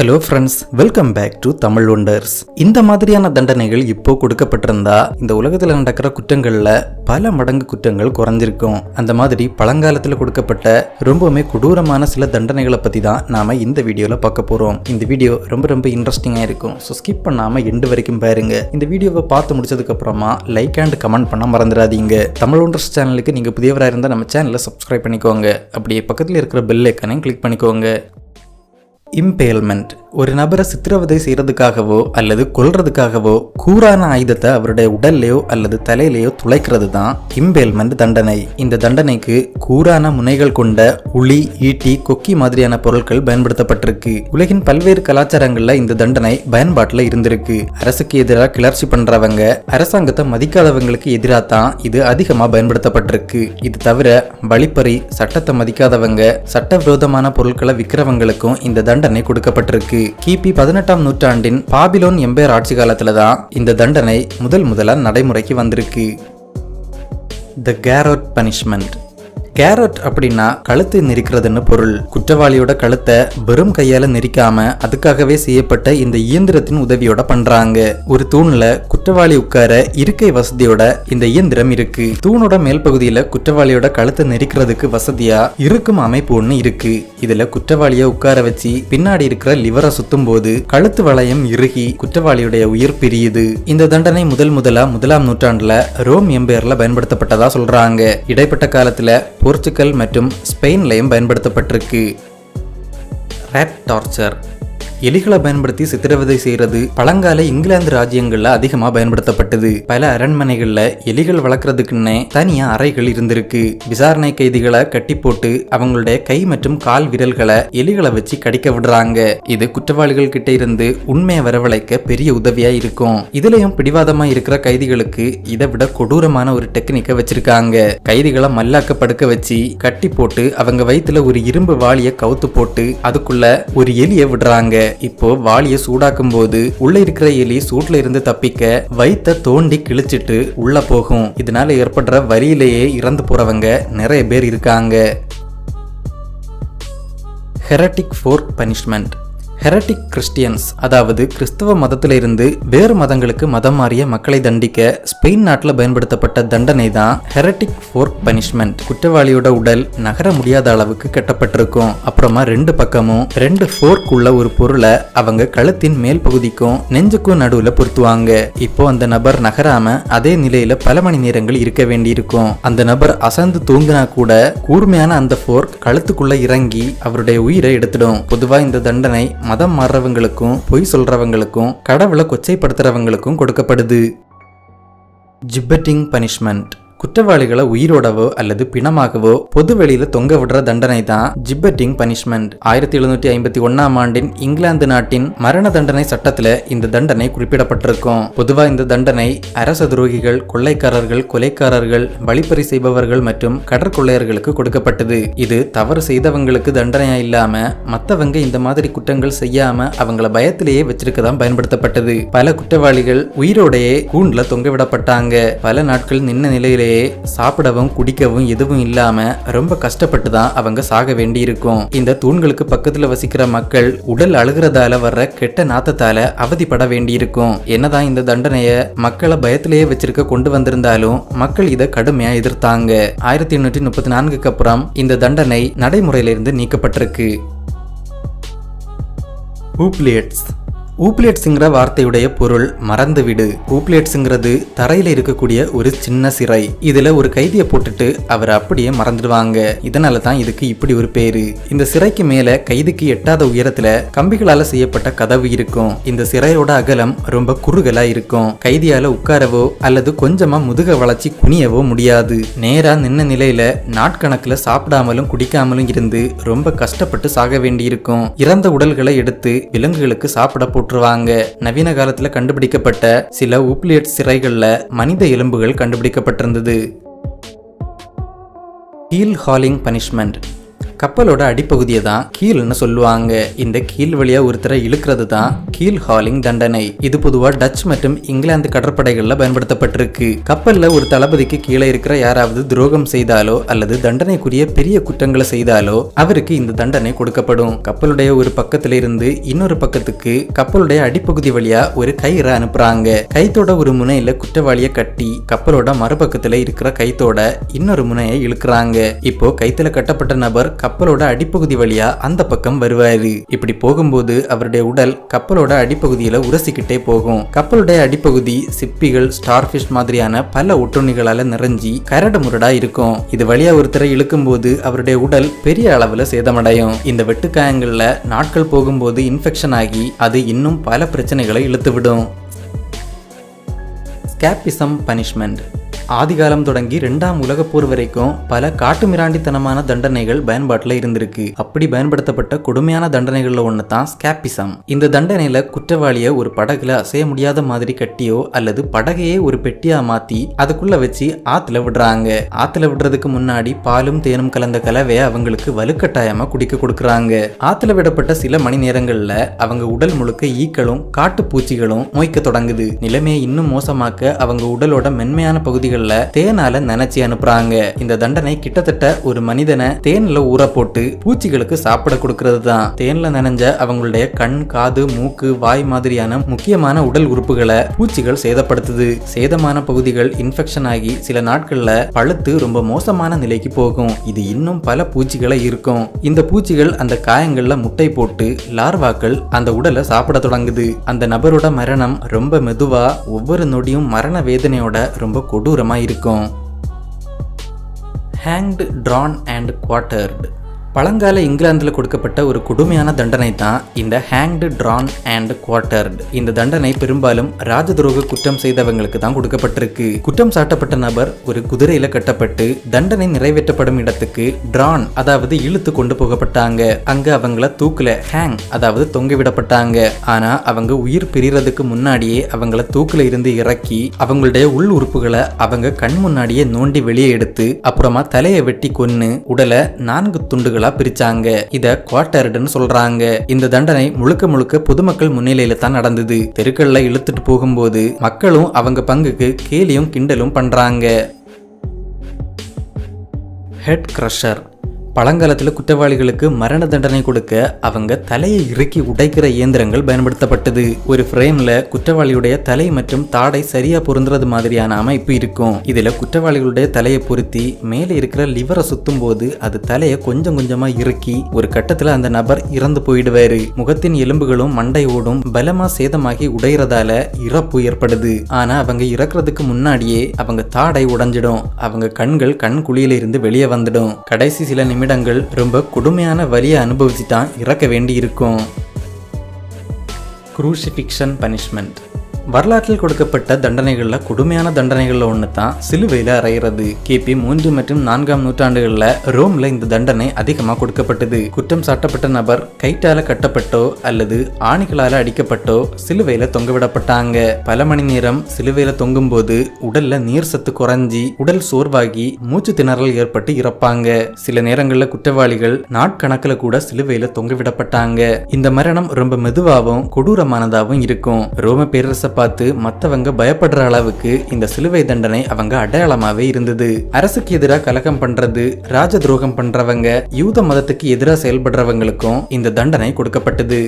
Hello friends, welcome back to Tamil wonders. இந்த மாதிரியான தண்டனைகள் இப்போ கொடுக்கப்பட்டிருந்தா இந்த உலகத்தில் நடக்கிற குற்றங்கள்ல பல மடங்கு குற்றங்கள் குறைஞ்சிருக்கும். அந்த மாதிரி பழங்காலத்தில் கொடுக்கப்பட்ட ரொம்பவுமே கொடூரமான சில தண்டனைகளை பற்றி தான் நாம இந்த வீடியோவில் பார்க்க போகிறோம். இந்த வீடியோ ரொம்ப இன்ட்ரெஸ்டிங்காக இருக்கும். ஸோ ஸ்கிப் பண்ணாமல் எண்டு வரைக்கும் பாருங்க. இந்த வீடியோவை பார்த்து முடிச்சதுக்கு அப்புறமா லைக் அண்ட் கமெண்ட் பண்ண மறந்துடாதீங்க. தமிழ் ஒண்டர்ஸ் சேனலுக்கு நீங்கள் புதியவராக இருந்தால் நம்ம சேனலை சப்ஸ்கிரைப் பண்ணிக்கோங்க. அப்படியே பக்கத்தில் இருக்கிற பெல் ஐக்கானையும் கிளிக் பண்ணிக்கோங்க. இம்பேல்மெண்ட் ஒரு நபரை சித்திரவதை செய்யறதுக்காகவோ அல்லது கொல்றதுக்காகவோ கூரான ஆயுதத்தை அவருடைய உடல்லையோ அல்லது தலையிலையோ துளைக்கிறது தான் இம்பேல்மெண்ட் தண்டனை. இந்த தண்டனைக்கு கூரான முனைகள் கொண்ட உளி, ஈட்டி, கொக்கி மாதிரியான பொருட்கள் பயன்படுத்தப்பட்டிருக்கு. உலகின் பல்வேறு கலாச்சாரங்கள்ல இந்த தண்டனை பயன்பாட்டில் இருந்திருக்கு. அரசுக்கு எதிராக கிளர்ச்சி பண்றவங்க, அரசாங்கத்தை மதிக்காதவங்களுக்கு எதிராக தான் இது அதிகமா பயன்படுத்தப்பட்டிருக்கு. இது தவிர வழிப்பறி, சட்டத்தை மதிக்காதவங்க, சட்டவிரோதமான பொருட்களை விற்கிறவங்களுக்கும் இந்த தண்டனை கொடுக்கப்பட்டிருக்கு. கிபி 18ஆம் நூற்றாண்டின் பாபிலோன் எம்பையர் ஆட்சி காலத்துல தான் இந்த தண்டனை முதலா நடைமுறைக்கு வந்திருக்கு. தி கேரோட் பனிஷ்மெண்ட். கேரட் அப்படின்னா கழுத்தை நெரிக்கிறதுன்னு பொருள். குற்றவாளியோட கழுத்தை வெறும் கையால நெரிக்காம அதுக்காகவே செய்யப்பட்ட இந்த இயந்திரத்தின் உதவியோட பண்றாங்க. ஒரு தூண்ல குற்றவாளி உட்கார இருக்கை வசதியோட இந்த இயந்திரம் இருக்கு. தூணோட மேல் பகுதியில குற்றவாளியோட கழுத்தை நெரிக்கிறதுக்கு வசதியா இருக்கும் அமைப்பு ஒண்ணு இருக்கு. இதுல குற்றவாளிய உட்கார வச்சு பின்னாடி இருக்கிற லிவரை சுத்தும் போது கழுத்து வளையம் இறுகி குற்றவாளியுடைய உயிர் பிரியுது. இந்த தண்டனை முதலா 1ஆம் நூற்றாண்டுல ரோம் எம்பையர்ல பயன்படுத்தப்பட்டதா சொல்றாங்க. இடைப்பட்ட காலத்துல போர்ச்சுகல் மற்றும் ஸ்பெயின்லையும் பயன்படுத்தப்பட்டிருக்கு. Rate torture. எலிகளை பயன்படுத்தி சித்திரவதை செய்யறது பழங்கால இங்கிலாந்து ராஜ்யங்கள்ல அதிகமா பயன்படுத்தப்பட்டது. பல அரண்மனைகள்ல எலிகள் வளர்க்கறதுக்குன்னே தனியா அறைகள் இருந்திருக்கு. விசாரணை கைதிகளை கட்டி போட்டு அவங்களுடைய கை மற்றும் கால் விரல்களை எலிகளை வச்சு கடிக்க விடுறாங்க. இது குற்றவாளிகள் கிட்ட இருந்து உண்மையை வரவழைக்க பெரிய உதவியா இருக்கும். இதுலயும் பிடிவாதமா இருக்கிற கைதிகளுக்கு இதை விட கொடூரமான ஒரு டெக்னிக்கை வச்சிருக்காங்க. கைதிகளை மல்லாக்க படுக்க வச்சு கட்டி போட்டு அவங்க வயிற்றுல ஒரு இரும்பு வாளிய கவுத்து போட்டு அதுக்குள்ள ஒரு எலியை விடுறாங்க. இப்போ வாளிய சூடாக்கும் போது உள்ள இருக்கிற எலி சூட்ல இருந்து தப்பிக்க வயித்தை தோண்டி கிழிச்சிட்டு உள்ள போகும். இதனால ஏற்படுற வலியிலேயே இறந்து போறவங்க நிறைய பேர் இருக்காங்க. ஹெரட்டிக் ஃபோர்க் பனிஷ்மெண்ட். ஹெரட்டிக் கிறிஸ்டியன்ஸ், அதாவது கிறிஸ்தவ மதத்தில இருந்து வேறு மதங்களுக்கு மதம் மாறிய மக்களை தண்டிக்க ஸ்பெயின் நாட்டில் பயன்படுத்தப்பட்ட தண்டனை தான் ஹெரட்டிக் ஃபோர்க் பனிஷ்மெண்ட். குற்றவாளியோட உடல் நகர முடியாத அளவுக்கு கட்டப்பட்டிருக்கும். அப்புறமா ரெண்டு பக்கமும் 2 ஃபோர்க் உள்ள ஒரு பொருளை அவங்க கழுத்தின் மேல் பகுதிக்கும் நெஞ்சுக்கும் நடுவுல பொருத்துவாங்க. இப்போ அந்த நபர் நகராம அதே நிலையில பல மணி நேரங்கள் இருக்க வேண்டியிருக்கும். அந்த நபர் அசந்து தூங்கினா கூட கூர்மையான அந்த ஃபோர்க் கழுத்துக்குள்ள இறங்கி அவருடைய உயிரை எடுத்துடும். பொதுவா இந்த தண்டனை மதம் மாறுறவங்களுக்கும், பொய் சொல்றவங்களுக்கும், கடவுளை கொச்சைப்படுத்துறவங்களுக்கும் கொடுக்கப்படுது. ஜிப்பட்டிங் பனிஷ்மெண்ட். குற்றவாளிகளை உயிரோடவோ அல்லது பிணமாகவோ பொது வெளியில தொங்க விடுற தண்டனை தான் ஜிப்பட்டிங் பனிஷ்மெண்ட். 1751ஆம் ஆண்டின் இங்கிலாந்து நாட்டின் மரண தண்டனை சட்டத்துல இந்த தண்டனை குறிப்பிடப்பட்டிருக்கும். பொதுவா இந்த தண்டனை அரச துரோகிகள், கொள்ளைக்காரர்கள், கொலைக்காரர்கள், வழிப்பறி செய்பவர்கள் மற்றும் கடற்கொள்ளையர்களுக்கு கொடுக்கப்பட்டது. இது தவறு செய்தவங்களுக்கு தண்டனையா இல்லாம மத்தவங்க இந்த மாதிரி குற்றங்கள் செய்யாம அவங்கள பயத்திலேயே வச்சிருக்கதான் பயன்படுத்தப்பட்டது. பல குற்றவாளிகள் உயிரோடையே கூண்டுல தொங்க விடப்பட்டாங்க. பல நாட்கள் நின்ன நிலையிலேயே சாப்பிடவும் குடிக்கவும் எதுவும் இல்லாம ரொம்ப கஷ்டப்பட்டு தான் அவங்க சாக வேண்டி இருக்கும். இந்த தூண்களுக்கு பக்கத்துல வசிக்கிற மக்கள் உடல் அழுகிறதால வர்ற கெட்ட நாத்தத்தால அவதிப்பட வேண்டி இருக்கும். என்னதான் இந்த தண்டனைய மக்களை பயத்திலேயே வச்சிருக்க கொண்டு வந்திருந்தாலும் மக்கள் இதை கடுமையா எதிர்த்தாங்க. 1834க்கு அப்புறம் இந்த தண்டனை நடைமுறையிலிருந்து நீக்கப்பட்டிருக்கு. ஊப்லியட்ஸ். ஊப்லியட்ஸ்ங்கிற வார்த்தையுடைய பொருள் மறந்துவிடு. ஊப்லியட்ஸ்ங்கிறது தரையில இருக்கக்கூடிய ஒரு சின்ன சிறை. இதுல ஒரு கைதியை போட்டுட்டு அவர் அப்படியே மறந்துடுவாங்க. இதனால தான் இதுக்கு இப்படி ஒரு பேரு. இந்த சிறைக்கு மேல கைதிக்கு எட்டாத உயரத்துல கம்பிகளால செய்யப்பட்ட கதவு இருக்கும். இந்த சிறையோட அகலம் ரொம்ப குறுகலா இருக்கும். கைதியால உட்காரவோ அல்லது கொஞ்சமா முதுக வளைச்சி குனியவோ முடியாது. நேரா நின்ன நிலையில நாட்கணக்குல சாப்பிடாமலும் குடிக்காமலும் இருந்து ரொம்ப கஷ்டப்பட்டு சாக வேண்டி இருக்கும். இறந்த உடல்களை எடுத்து விலங்குகளுக்கு சாப்பிட போட்டுருவாங்க. நவீன காலத்துல கண்டுபிடிக்கப்பட்ட சில ஊப்லியட் சிறைகள்ல மனித எலும்புகள் கண்டுபிடிக்கப்பட்டிருந்தது. Heel ஹாலிங் punishment. கப்பலோட அடிப்பகுதியை தான் கீல்னு சொல்லுவாங்க. இந்த கீல் வழியா ஒருத்தரை இழுக்கிறது தான் கீல் ஹாலிங் தண்டனை. இது பொதுவா டச் மற்றும் இங்கிலாந்து கடற்படைகள்ல பயன்படுத்தப்பட்டிருக்கு. கப்பல்ல ஒரு தளபதிக்கு கீழே இருக்கிற யாராவது துரோகம் செய்தாலோ அல்லது தண்டனைக்குரிய பெரிய குற்றங்களை செய்தாலோ அவருக்கு இந்த தண்டனை கொடுக்கப்படும். கப்பலுடைய ஒரு பக்கத்துல இருந்து இன்னொரு பக்கத்துக்கு கப்பலுடைய அடிப்பகுதி வழியா ஒரு கயிறை அனுப்புறாங்க. கைத்தோட ஒரு முனையில குற்றவாளிய கட்டி கப்பலோட மறுபக்கத்துல இருக்கிற கைத்தோட இன்னொரு முனையை இழுக்கிறாங்க. இப்போ கைத்துல கட்டப்பட்ட நபர் கப்பலோட அடிப்பகுதி வழியா அந்த பக்கம் வருவாரு. இப்படி போகும்போது அவருடைய உடல் கப்பலோட அடிப்பகுதியில உரசிக்கிட்டே போகும். கப்பலுடைய அடிப்பகுதி சிப்பிகள், ஸ்டார்பிஷ் மாதிரியான பல ஒட்டுண்ணிகளால நிறைஞ்சி கரடு முரடா இருக்கும். இது வழியா ஒருத்தரை இழுக்கும் போது அவருடைய உடல் பெரிய அளவுல சேதமடையும். இந்த வெட்டுக்காயங்கள்ல நாட்கள் போகும்போது இன்ஃபெக்ஷன் ஆகி அது இன்னும் பல பிரச்சனைகளை இழுத்துவிடும். ஸ்கேப்பிசம் பனிஷ்மெண்ட். ஆதிகாலம் தொடங்கி 2ஆம் உலகப் போர் வரைக்கும் பல காட்டுமிராண்டித்தனமான தண்டனைகள் பயன்பாட்டில் இருந்திருக்கு. அப்படி பயன்படுத்தப்பட்ட கொடுமையான தண்டனைகள்ல ஒன்று தான் ஸ்கேப்பிசம். இந்த தண்டனையில குற்றவாளியை ஒரு படகுல அசைய முடியாத மாதிரி கட்டியோ அல்லது படகையே ஒரு பெட்டியா மாத்தி அதுக்குள்ள வச்சு ஆத்துல விடுறாங்க. ஆத்துல விடுறதுக்கு முன்னாடி பாலும் தேனும் கலந்த கலவையை அவங்களுக்கு வலுக்கட்டாயமா குடிக்க கொடுக்கறாங்க. ஆத்துல விடப்பட்ட சில மணி நேரங்கள்ல அவங்க உடல் முழுக்க ஈக்களும் காட்டு பூச்சிகளும் மொய்க்க தொடங்குது. நிலைமையை இன்னும் மோசமாக்க அவங்க உடலோட மென்மையான பகுதிகள் தேனால நனைச்சி அனுப்புறாங்க. இந்த தண்டனை கிட்டத்தட்ட ஒரு மனிதனை தேன்ல ஊற போட்டு பூச்சிகளுக்கு சாப்பிட கொடுக்கிறது தான். தேன்ல நனைஞ்ச அவங்களுடைய கண், காது, மூக்கு, வாய் மாதிரியான முக்கியமான உடல் உறுப்புகளை பூச்சிகள் சேதப்படுத்துது. சேதமான பகுதிகள் இன்ஃபெக்ஷன் ஆகி சில நாட்கள்ல பழுத்து ரொம்ப மோசமான நிலைக்கு போகும். இது இன்னும் பல பூச்சிகளை இருக்கும். இந்த பூச்சிகள் அந்த காயங்கள்ல முட்டை போட்டு லார்வாக்கள் அந்த உடலை சாப்பிட தொடங்குது. அந்த நபரோட மரணம் ரொம்ப மெதுவா, ஒவ்வொரு நொடியும் மரண வேதனையோட ரொம்ப கொடூரமா இருக்கும். Hanged, drawn and quartered. பழங்கால இங்கிலாந்துல கொடுக்கப்பட்ட ஒரு கொடுமையான தண்டனை தான் இந்த ஹேங்க்டு, ட்ரான் அண்ட் குவார்ட்டர்டு. இந்த தண்டனை பெரும்பாலும் ராஜதுரோக குற்றம் செய்தவங்களுக்கு தான் கொடுக்கப்பட்டிருக்கு. குற்றம் சாட்டப்பட்ட நபர் ஒரு குதிரையில கட்டப்பட்டு தண்டனை நிறைவேற்றப்படும் இடத்துக்கு ட்ரான் அதாவது இழுத்து கொண்டு போகப்பட்டாங்க. அங்க அவங்கள தூக்குல ஹேங் அதாவது தொங்க விடப்பட்டாங்க. ஆனா அவங்க உயிர் பிரியறதுக்கு முன்னாடியே அவங்கள தூக்குல இருந்து இறக்கி அவங்களுடைய உள் உறுப்புகளை அவங்க கண் முன்னாடியே நோண்டி வெளியே எடுத்து அப்புறமா தலையை வெட்டி கொன்னு உடலை 4 துண்டுகள் பிரிச்சாங்க. இத குவார்ட்டர்டுன்னு சொல்றாங்க. இந்த தண்டனை முழுக்க முழுக்க பொதுமக்கள் முன்னிலையில தான் நடந்தது. தெருக்கள்ல இழுத்துட்டு போகும்போது மக்களும் அவங்க பங்குக்கு கேலியும் கிண்டலும் பண்றாங்க. Head crusher. பழங்காலத்தில் குற்றவாளிகளுக்கு மரண தண்டனை கொடுக்க அவங்க தலையை இறுக்கி உடைக்கிற இயந்திரங்கள் பயன்படுத்தப்பட்டது. ஒரு ஃப்ரேம்ல குற்றவாளியுடைய தலை மற்றும் தாடை சரியா பொருந்துறது மாதிரியான அமைப்பு இருக்கும். இதுல குற்றவாளிகளுடைய தலையை பொருத்தி மேலே இருக்கிற லிவரை சுத்தும் போது அது தலையை கொஞ்சம் கொஞ்சமா இறுக்கி ஒரு கட்டத்துல அந்த நபர் இறந்து போயிடுவாரு. முகத்தின் எலும்புகளும் மண்டையோடும் பலமா சேதமாகி உடையறதால இறப்பு ஏற்படுது. ஆனா அவங்க இறக்குறதுக்கு முன்னாடியே அவங்க தாடை உடைஞ்சிடும். அவங்க கண்கள் கண் குழியில இருந்து வெளியே வந்துடும். கடைசி சில நிமிடங்கள் ரொம்ப கொடுமையான வலியை அனுபவிச்சு தான் இறக்க வேண்டி இருக்கும். Crucifixion punishment. வரலாற்றில் கொடுக்கப்பட்ட தண்டனைகள்ல கொடுமையான தண்டனைகள்ல ஒன்று தான் சிலுவையில அறையிறது. கிபி 3 மற்றும் 4ஆம் நூற்றாண்டுகள்ல ரோம்ல இந்த தண்டனை அதிகமா கொடுக்கப்பட்டது. குற்றம் சாட்டப்பட்ட நபர் கைட்டால கட்டப்பட்டோ அல்லது ஆணிகளால அடிக்கப்பட்டோ சிலுவையில தொங்கவிடப்பட்டாங்க. பல மணி நேரம் சிலுவையில தொங்கும் போது உடல்ல நீர் சத்து குறைஞ்சி உடல் சோர்வாகி மூச்சு திணறல் ஏற்பட்டு இறப்பாங்க. சில நேரங்கள்ல குற்றவாளிகள் நாட்கணக்கில் கூட சிலுவையில தொங்கவிடப்பட்டாங்க. இந்த மரணம் ரொம்ப மெதுவாகவும் கொடூரமானதாகவும் இருக்கும். ரோம பேரரச பார்த்து மத்தவங்க பயப்படுற அளவுக்கு இந்த சிலுவை தண்டனை அவங்க அடையாளமாவே இருந்தது. அரசுக்கு எதிராக கலகம் பண்றது, ராஜ துரோகம் பண்றவங்க, யூத மதத்துக்கு எதிராக செயல்படுறவங்களுக்கும் இந்த தண்டனை கொடுக்கப்பட்டது.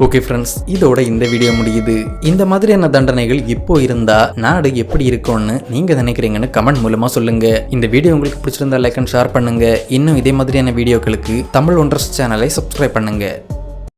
ஓகே ஃப்ரெண்ட்ஸ், இதோட இந்த வீடியோ முடியுது. இந்த மாதிரியான தண்டனைகள் இப்போ இருந்தா நாடு எப்படி இருக்கும்னு நீங்க நினைக்கிறீங்கன்னு கமெண்ட் மூலமா சொல்லுங்க. இந்த வீடியோ உங்களுக்கு பிடிச்சிருந்தா லைக் அண்ட் ஷேர் பண்ணுங்க. இன்னும் இதே மாதிரியான வீடியோக்களுக்கு தமிழ் ஒண்டர்ஸ் சேனலை சப்ஸ்கிரைப் பண்ணுங்க.